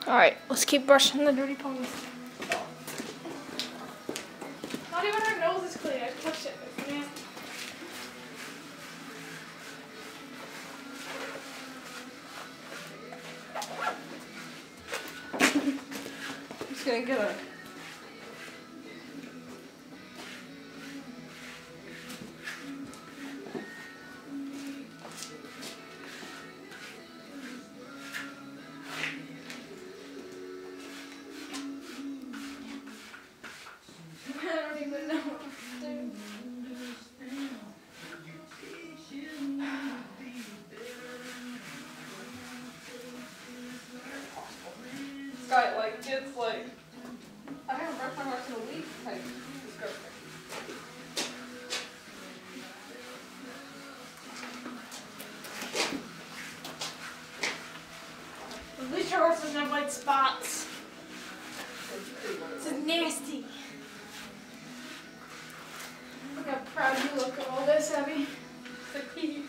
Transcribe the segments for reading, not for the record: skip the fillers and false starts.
Alright, let's keep brushing the dirty ponies. Not even her nose is clean. I touched it. It's nasty. I'm just gonna get a... Guy, like, it's like, I haven't brushed my horse in a week. Like, disgusting. At least your horse doesn't have white spots. This is nasty. Look how proud you look of all this, Abby. The pee.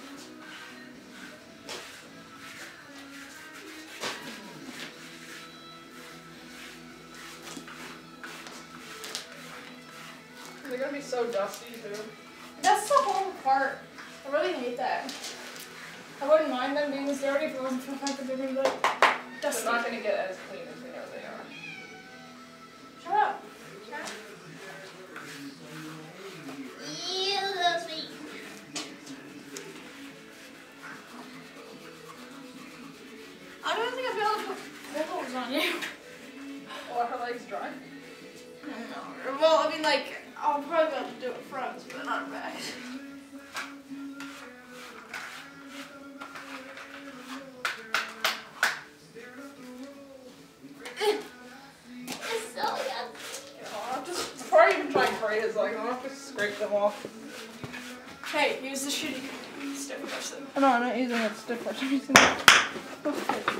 They're gonna be so dusty, too. That's the whole part. I really hate that. I wouldn't mind them being this dirty if it wasn't for the fact that they're gonna be like dusty. They're not gonna get as clean as they know they are. Shut up. You so sweet. I don't think I'll be able to put pickles on you. Oh, are her legs dry? No. Well, I mean, like, I'll probably be able to do it front, but not back. It's so yucky. Yeah, before I even try and braid his legs, I'll have to scrape them off. Hey, use the shitty stiff brush then. No, I'm not using it stiff brush. I'm using it.